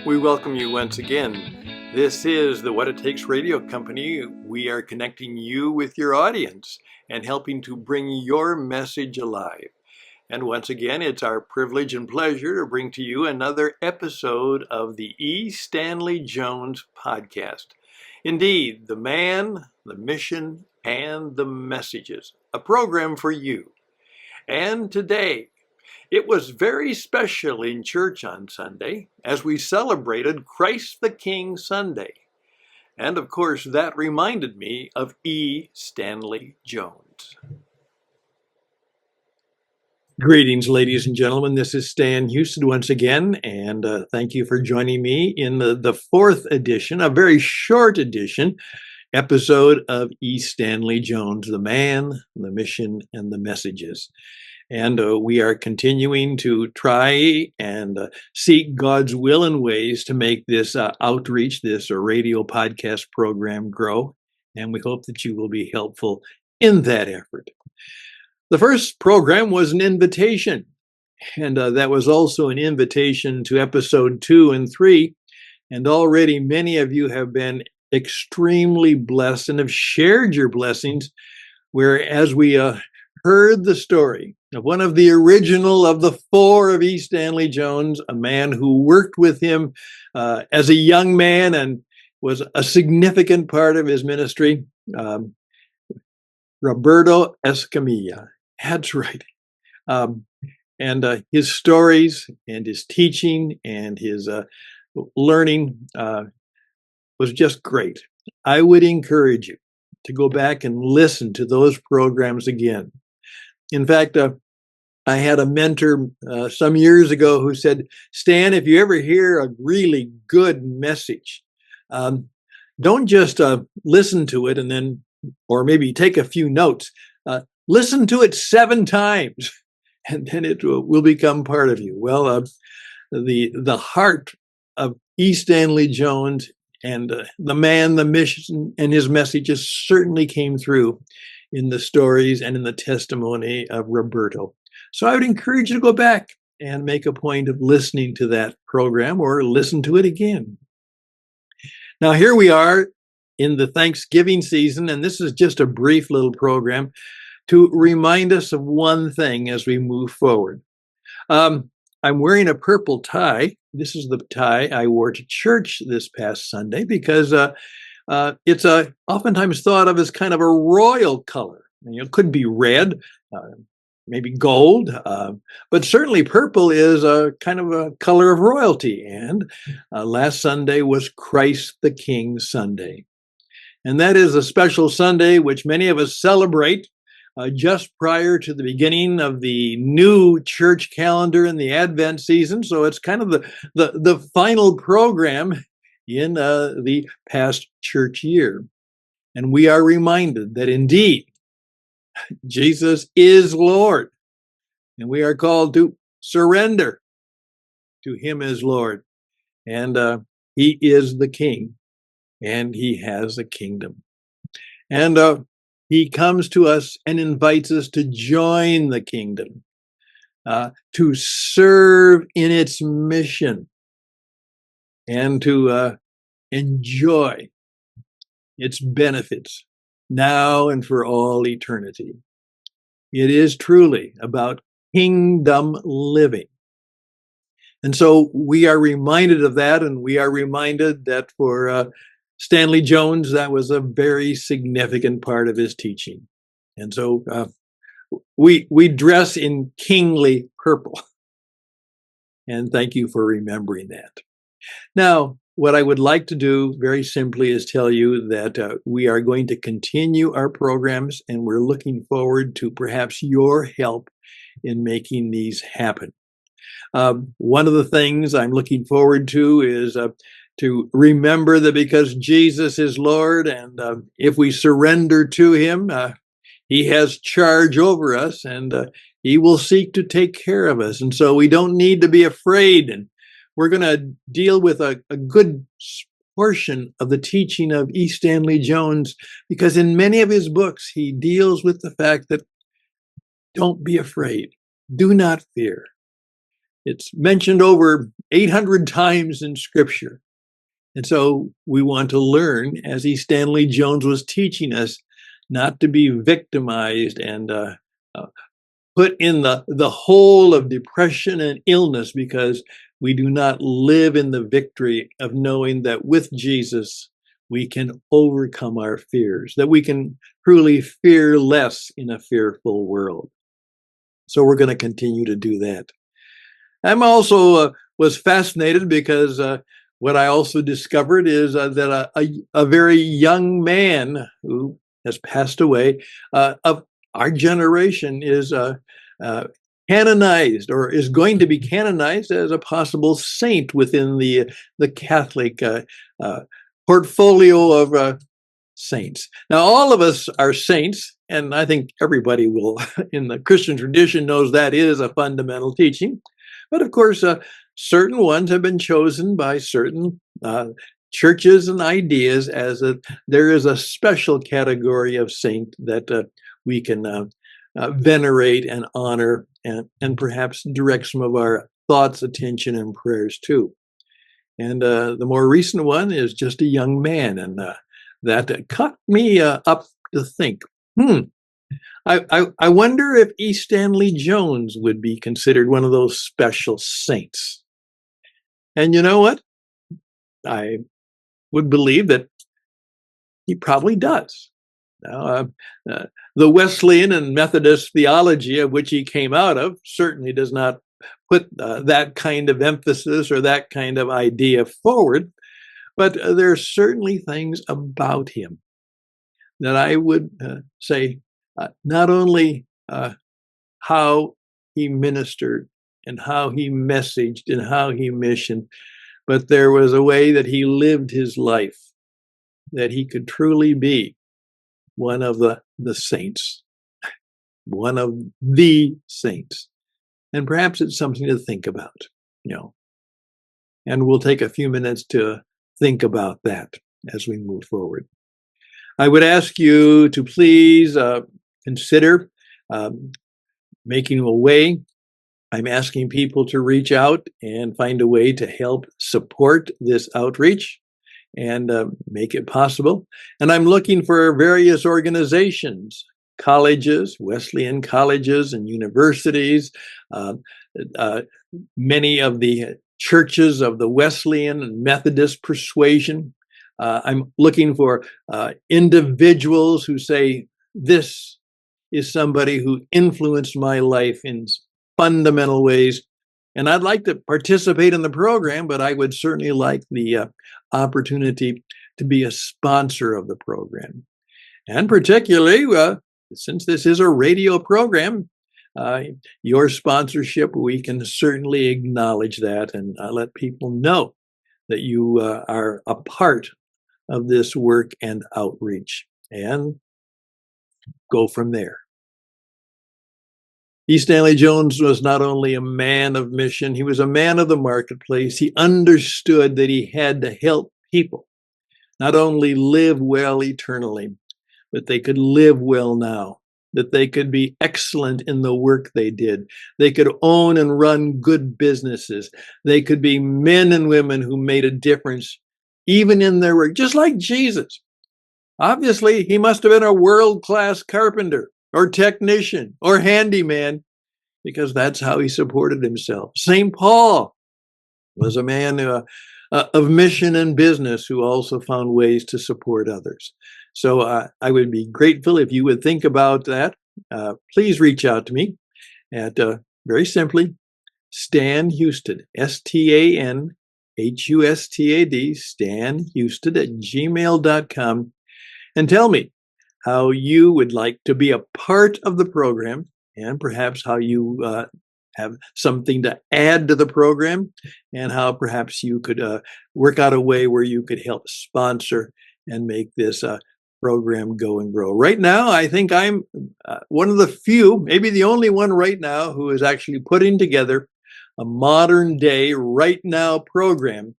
We welcome you once again. This is the What It Takes Radio Company. We are connecting you with your audience and helping to bring your message alive. And once again, it's our privilege and pleasure to bring to you another episode of the E Stanley Jones podcast. Indeed, the man, the mission, and the messages, a program for you. And today, it was very special in church on Sunday as we celebrated Christ the King Sunday. And of course, that reminded me of E Stanley Jones. Greetings, ladies and gentlemen. This is Stan Houston once again, and thank you for joining me in the fourth edition, a very short edition, episode of E Stanley Jones, the man, the mission, and the messages. And we are continuing to try and seek God's will and ways to make this outreach, this radio podcast program grow. And we hope that you will be helpful in that effort. The first program was an invitation, and that was also an invitation to episode 2 and 3. And already many of you have been extremely blessed and have shared your blessings, whereas we heard the story of one of the original of the 4 of E Stanley Jones, a man who worked with him as a young man and was a significant part of his ministry, Roberto Escamilla. That's right. And his stories and his teaching and his learning was just great. I would encourage you to go back and listen to those programs again. In fact, I had a mentor some years ago who said, Stan, if you ever hear a really good message, don't just listen to it and then, or maybe take a few notes. Listen to it 7 times, and then it will become part of you. Well, the heart of E Stanley Jones and the man, the mission, and his messages certainly came through in the stories and in the testimony of Roberto. So I would encourage you to go back and make a point of listening to that program or listen to it again. Now, here we are in the Thanksgiving season, and this is just a brief little program to remind us of one thing as we move forward. I'm wearing a purple tie. This is the tie I wore to church this past Sunday because it's oftentimes thought of as kind of a royal color. It could be red, maybe gold, but certainly purple is a kind of a color of royalty. And last Sunday was Christ the King Sunday. And that is a special Sunday which many of us celebrate just prior to the beginning of the new church calendar in the Advent season. So it's kind of the final program in the past church year. And we are reminded that indeed, Jesus is Lord. And we are called to surrender to him as Lord. And he is the King. And he has a kingdom. And he comes to us and invites us to join the kingdom, to serve in its mission, and to enjoy its benefits now and for all eternity. It is truly about kingdom living. And so we are reminded of that, and we are reminded that for Stanley Jones, that was a very significant part of his teaching. And so we dress in kingly purple. And thank you for remembering that. Now, what I would like to do very simply is tell you that we are going to continue our programs, and we're looking forward to perhaps your help in making these happen. One of the things I'm looking forward to is to remember that because Jesus is Lord, and if we surrender to him, he has charge over us, and he will seek to take care of us. And so we don't need to be afraid. And we're going to deal with a good portion of the teaching of E Stanley Jones, because in many of his books, he deals with the fact that don't be afraid. Do not fear. It's mentioned over 800 times in Scripture. And so we want to learn, as E Stanley Jones was teaching us, not to be victimized and put in the hole of depression and illness, because we do not live in the victory of knowing that with Jesus we can overcome our fears, that we can truly fear less in a fearful world. So we're going to continue to do that. I'm also was fascinated because what I also discovered is that a very young man who has passed away of our generation is canonized, or is going to be canonized as a possible saint within the Catholic portfolio of saints. Now, all of us are saints, and I think everybody will, in the Christian tradition, knows that is a fundamental teaching. But of course, certain ones have been chosen by certain churches and ideas as there is a special category of saint that we can venerate and honor, and perhaps direct some of our thoughts, attention, and prayers to. And the more recent one is just a young man, and that caught me up to think, I wonder if E. Stanley Jones would be considered one of those special saints. And you know what? I would believe that he probably does. Now, the Wesleyan and Methodist theology of which he came out of certainly does not put that kind of emphasis or that kind of idea forward, but there are certainly things about him that I would say not only how he ministered and how he messaged and how he missioned, but there was a way that he lived his life that he could truly be one of the saints, one of the saints. And perhaps it's something to think about, and we'll take a few minutes to think about that as we move forward. I would ask you to please consider making a way. I'm asking people to reach out and find a way to help support this outreach and make it possible. And I'm looking for various organizations, colleges, Wesleyan colleges and universities, many of the churches of the Wesleyan and Methodist persuasion. I'm looking for individuals who say, this is somebody who influenced my life in fundamental ways, and I'd like to participate in the program, but I would certainly like the opportunity to be a sponsor of the program. And particularly, since this is a radio program, your sponsorship, we can certainly acknowledge that and let people know that you are a part of this work and outreach, and go from there. E. Stanley Jones was not only a man of mission, he was a man of the marketplace. He understood that he had to help people not only live well eternally, but they could live well now, that they could be excellent in the work they did. They could own and run good businesses. They could be men and women who made a difference even in their work, just like Jesus. Obviously, he must have been a world-class carpenter or technician or handyman, because that's how he supported himself. St. Paul was a man of mission and business who also found ways to support others. So I would be grateful if you would think about that. Please reach out to me at, very simply, Stan Hustad, StanHustad, Stan Hustad at gmail.com, and tell me how you would like to be a part of the program, and perhaps how you have something to add to the program, and how perhaps you could work out a way where you could help sponsor and make this program go and grow. Right now, I think I'm one of the few, maybe the only one right now, who is actually putting together a modern day, right now program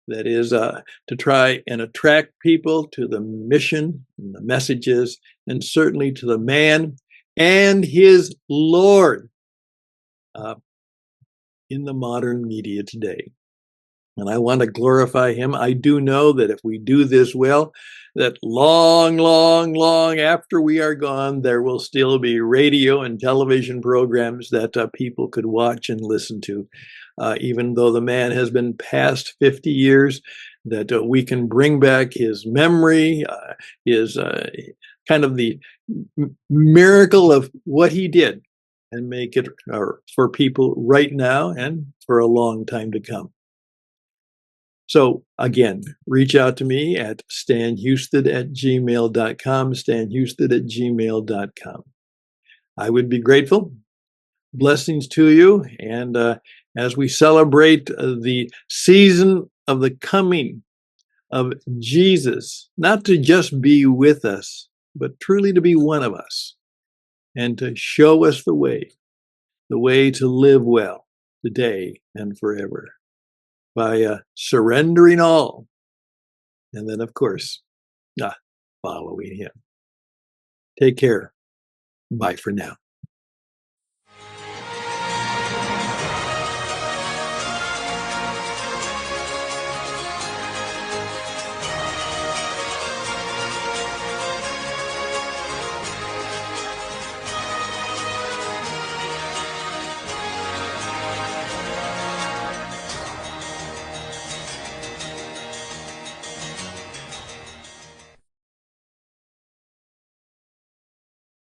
that is to try and attract people to the mission and the messages, and certainly to the man and his Lord in the modern media today. and I want to glorify him. I do know that if we do this well, that long, long, long after we are gone, there will still be radio and television programs that people could watch and listen to. Even though the man has been past 50 years, that we can bring back his memory, his kind of the miracle of what he did, and make it for people right now and for a long time to come. So again, reach out to me at stanhusted@gmail.com, stanhusted@gmail.com. I would be grateful. Blessings to you. And as we celebrate the season of the coming of Jesus, not to just be with us, but truly to be one of us and to show us the way to live well today and forever by surrendering all. And then, of course, following him. Take care. Bye for now.